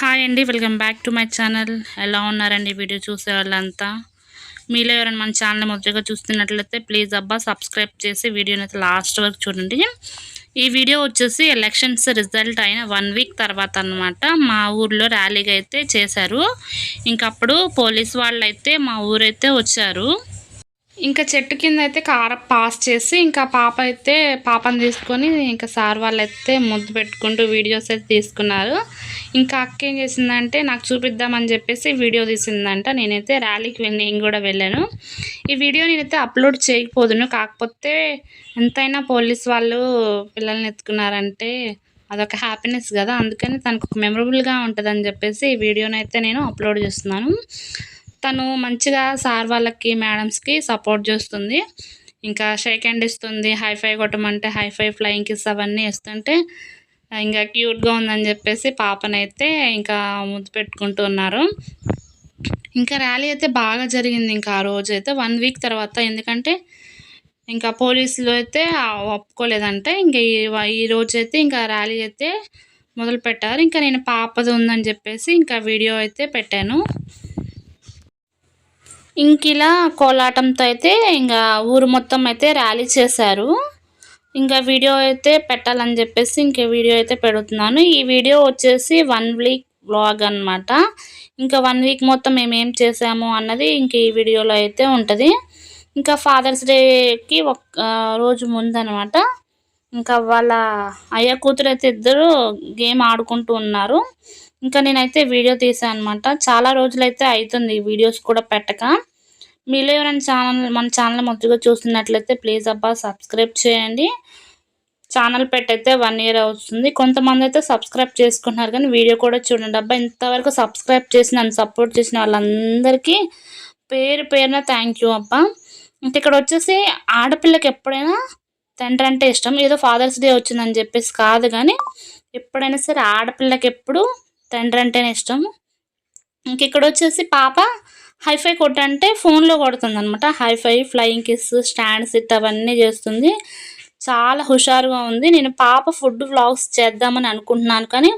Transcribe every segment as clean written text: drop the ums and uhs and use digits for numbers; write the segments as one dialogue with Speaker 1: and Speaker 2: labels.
Speaker 1: Hi అండి, welcome back to my channel. ఎలా ఉన్నారండి వీడియో చూసే వాళ్ళంతా? మీలో ఎవరైనా మన ఛానల్ మొదటిగా చూస్తున్నట్లయితే ప్లీజ్ సబ్స్క్రైబ్ చేసి వీడియోని అయితే లాస్ట్ వరకు చూడండి. ఈ వీడియో వచ్చేసి ఎలక్షన్స్ రిజల్ట్ అయిన 1 వీక్ తర్వాత అన్నమాట మా ఊర్లో ర్యాలీగా అయితే చేశారు. ఇంకప్పుడు పోలీస్ వాళ్ళు అయితే మా ఊరైతే వచ్చారు. ఇంకా చెట్టు కింద అయితే కార్ పాస్ చేసి ఇంకా పాపని తీసుకొని ఇంకా సార్ వాళ్ళైతే ముద్దు పెట్టుకుంటూ వీడియోస్ అయితే తీసుకున్నారు. ఇంకా అక్క ఏం చేసిందంటే నాకు చూపిద్దామని చెప్పేసి వీడియో తీసిందంట. నేనైతే ర్యాలీకి నేను కూడా వెళ్ళాను. ఈ వీడియో నేనైతే అప్లోడ్ చేయకపోదును, కాకపోతే ఎంతైనా పోలీస్ వాళ్ళు పిల్లల్ని ఎత్తుకున్నారంటే అదొక హ్యాపీనెస్ కదా, అందుకని తనకు ఒక మెమరబుల్గా ఉంటుందని చెప్పేసి ఈ వీడియోనైతే నేను అప్లోడ్ చేస్తున్నాను. తను మంచిగా సార్ వాళ్ళకి మేడమ్స్కి సపోర్ట్ చేస్తుంది. ఇంకా షేక్ హ్యాండ్ ఇస్తుంది, హైఫై కొట్టమంటే హైఫై, ఫ్లయింగ్ కిస్ అవన్నీ ఇస్తుంటే ఇంకా క్యూట్గా ఉందని చెప్పేసి పాపనైతే ఇంకా ముద్దు పెట్టుకుంటూ ఉన్నారు. ఇంకా ర్యాలీ అయితే బాగా జరిగింది. ఇంకా ఆ రోజు అయితే 1 వీక్ తర్వాత, ఎందుకంటే ఇంకా పోలీసులు అయితే ఒప్పుకోలేదంటే ఇంకా ఈ రోజు అయితే ఇంకా ర్యాలీ అయితే మొదలు పెట్టారు. ఇంకా నేను పాపది ఉందని చెప్పేసి ఇంకా వీడియో అయితే పెట్టాను. ఇంకిలా కోలాటంతో అయితే ఇంకా ఊరు మొత్తం అయితే ర్యాలీ చేశారు. ఇంకా వీడియో అయితే పెట్టాలని చెప్పేసి ఇంకా వీడియో అయితే పెడుతున్నాను. ఈ వీడియో వచ్చేసి 1 వీక్ వ్లాగ్ అనమాట. ఇంకా 1 వీక్ మొత్తం మేమేం చేసాము అన్నది ఇంక ఈ వీడియోలో అయితే ఉంటుంది. ఇంకా ఫాదర్స్ డేకి ఒక రోజు ముందనమాట ఇంకా వాళ్ళ అయ్య కూతురు అయితే ఇద్దరు గేమ్ ఆడుకుంటూ ఉన్నారు. ఇంకా నేనైతే వీడియో తీసాను అనమాట. చాలా రోజులైతే అవుతుంది ఈ వీడియోస్ కూడా పెట్టక. మీలో ఎవరైనా మన ఛానల్ మొదటిగా చూస్తున్నట్లయితే ప్లీజ్ సబ్స్క్రైబ్ చేయండి. ఛానల్ పెట్టయితే 1 ఇయర్ అవుతుంది. కొంతమంది అయితే సబ్స్క్రైబ్ చేసుకుంటున్నారు కానీ వీడియో కూడా చూడండి. ఇంతవరకు సబ్స్క్రైబ్ చేసి నన్ను సపోర్ట్ చేసిన వాళ్ళందరికీ పేరు పేరున థ్యాంక్ యూ అబ్బా. ఇంక ఇక్కడ వచ్చేసి ఆడపిల్లకి ఎప్పుడైనా తండ్రి అంటే ఇష్టం, ఏదో ఫాదర్స్ డే వచ్చిందని చెప్పేసి కాదు, కానీ ఎప్పుడైనా సరే ఆడపిల్లకి ఎప్పుడు తండ్రి అంటేనే ఇష్టం. ఇంక ఇక్కడ వచ్చేసి పాప హైఫై కొట్టంటే ఫోన్లో కొడుతుంది అనమాట. Hi fi, flying kiss, stand sit అవన్నీ చేస్తుంది. చాలా హుషారుగా ఉంది. నేను పాప ఫుడ్ వ్లాగ్స్ చేద్దామని అనుకుంటున్నాను, కానీ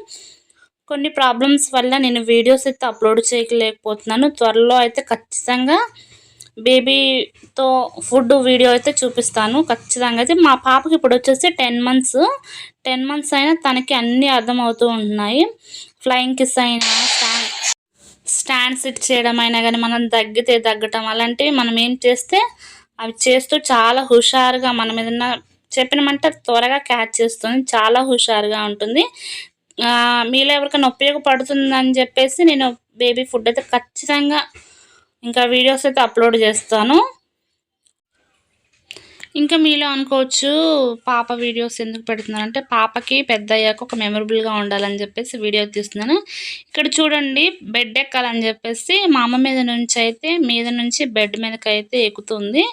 Speaker 1: కొన్ని ప్రాబ్లమ్స్ వల్ల నేను వీడియోస్ అయితే అప్లోడ్ చేయలేకపోతున్నాను. త్వరలో అయితే ఖచ్చితంగా బేబీతో ఫుడ్ వీడియో అయితే చూపిస్తాను ఖచ్చితంగా. అయితే మా పాపకి ఇప్పుడు వచ్చేసి 10 మంత్స్ అయినా తనకి అన్నీ అర్థమవుతూ ఉంటున్నాయి. ఫ్లయింగ్ కిస్ అయినా, స్టాండ్ సిట్ చేయడం అయినా కానీ, మనం దగ్గటం అలాంటివి మనం ఏం చేస్తే అవి చేస్తూ చాలా హుషారుగా మనం ఏదన్నా చెప్పినమంటే త్వరగా క్యాచ్ చేస్తుంది. చాలా హుషారుగా ఉంటుంది. మీలో ఎవరికైనా ఉపయోగపడుతుందని చెప్పేసి నేను బేబీ ఫుడ్ అయితే ఖచ్చితంగా ఇంకా వీడియోస్ అయితే అప్లోడ్ చేస్తాను. ఇంకా మీలో అనుకోవచ్చు పాప వీడియోస్ ఎందుకు పెడుతున్నానంటే పాపకి పెద్ద అయ్యాక ఒక మెమరబుల్గా ఉండాలని చెప్పేసి వీడియో తీస్తున్నాను. ఇక్కడ చూడండి, బెడ్ ఎక్కాలని చెప్పేసి మా అమ్మ మీద నుంచి బెడ్ మీదకి అయితే ఎక్కుతుంది,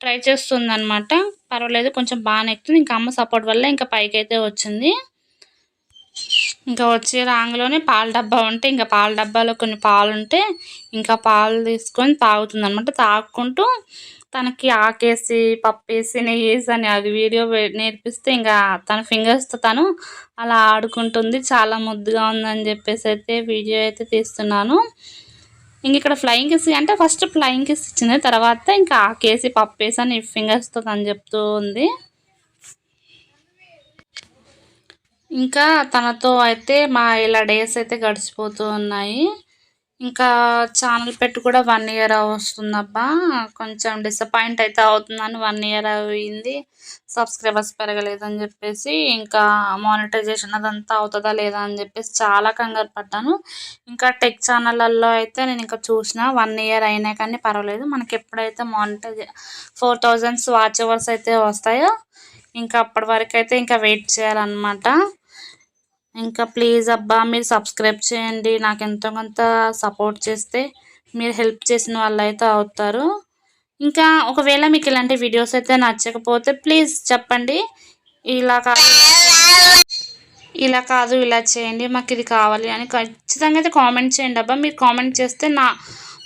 Speaker 1: ట్రై చేస్తుంది అనమాట. పర్వాలేదు, కొంచెం బాగానే ఎక్కుతుంది. ఇంకా అమ్మ సపోర్ట్ వల్ల ఇంకా పైకి అయితే వచ్చింది. ఇంకా వచ్చే రాంగ్లోనే పాల డబ్బా ఉంటే ఇంకా పాల డబ్బాలో కొన్ని పాలు ఉంటే ఇంకా పాలు తీసుకొని తాగుతుంది అనమాట. తాగుకుంటూ తనకి ఆకేసి, పప్పేసి, నెయ్యేసి అని అది వీడియో నేర్పిస్తే ఇంకా తన ఫింగర్స్తో తను అలా ఆడుకుంటుంది. చాలా ముద్దుగా ఉందని చెప్పేసి అయితే వీడియో అయితే తీస్తున్నాను. ఇంక ఇక్కడ ఫ్లయింగ్ కిస్ అంటే ఫస్ట్ ఫ్లయింగ్ కిస్ ఇచ్చింది, తర్వాత ఇంకా ఆకేసి, పప్పేసి అని ఫింగర్స్తో తను చెప్తూ ఉంది. ఇంకా తనతో అయితే ఇలా డేస్ అయితే గడిచిపోతూ ఉన్నాయి. ఇంకా ఛానల్ పెట్టి కూడా 1 ఇయర్ వస్తుందబ్బా. కొంచెం డిసప్పాయింట్ అయితే అవుతున్నాను. 1 ఇయర్ అయింది, సబ్స్క్రైబర్స్ పెరగలేదని చెప్పేసి ఇంకా మానిటైజేషన్ అదంతా అవుతుందా లేదా అని చెప్పేసి చాలా కంగారు పడ్డాను. ఇంకా టెక్ ఛానళ్ళల్లో అయితే నేను ఇంకా చూసిన 1 ఇయర్ అయినా కానీ పర్వాలేదు, మనకి ఎప్పుడైతే 4000 వాచ్ అవర్స్ అయితే వస్తాయో ఇంకా అప్పటి వరకు అయితే ఇంకా వెయిట్ చేయాలన్నమాట. ఇంకా ప్లీజ్ మీరు సబ్స్క్రైబ్ చేయండి. నాకు ఎంతో కొంత సపోర్ట్ చేస్తే మీరు హెల్ప్ చేసిన వాళ్ళు అయితే అవుతారు. ఇంకా ఒకవేళ మీకు ఇలాంటి వీడియోస్ అయితే నచ్చకపోతే ప్లీజ్ చెప్పండి. ఇలా కాదు ఇలా చేయండి, మాకు ఇది కావాలి అని ఖచ్చితంగా అయితే కామెంట్ చేయండి మీరు కామెంట్ చేస్తే నా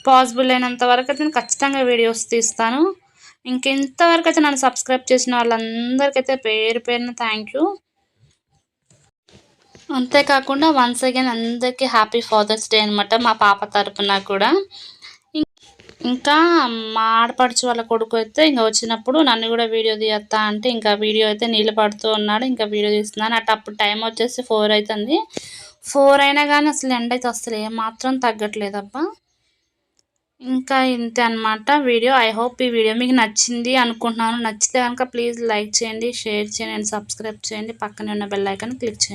Speaker 1: పాసిబుల్ అయినంత వరకు అయితే నేను ఖచ్చితంగా వీడియోస్ తీస్తాను. ఇంకెంతవరకు అయితే నన్ను సబ్స్క్రైబ్ చేసిన వాళ్ళందరికైతే పేరు పేరున థ్యాంక్ యూ. అంతేకాకుండా వన్స్ అగైన్ అందరికీ హ్యాపీ ఫాదర్స్ డే అనమాట మా పాప తరపున కూడా. ఇంకా మా ఆడపడుచు వాళ్ళ కొడుకు అయితే ఇంకా వచ్చినప్పుడు నన్ను కూడా వీడియో తీయత్తా అంటే ఇంకా వీడియో అయితే నీళ్ళు పడుతూ ఉన్నాడు. ఇంకా వీడియో తీస్తున్నాను. అప్పుడు టైం వచ్చేసి 4 అవుతుంది. 4 అయినా కానీ అసలు ఎండ అయితే అసలు ఏమాత్రం తగ్గట్లేదబ్బా. ఇంకా ఇంతే అనమాట వీడియో. ఐ హోప్ ఈ వీడియో మీకు నచ్చింది అనుకుంటున్నాను. నచ్చితే కనుక ప్లీజ్ లైక్ చేయండి, షేర్ చేయండి అండ్ సబ్స్క్రైబ్ చేయండి. పక్కనే ఉన్న బెల్ ఐకాన్ క్లిక్ చేయండి.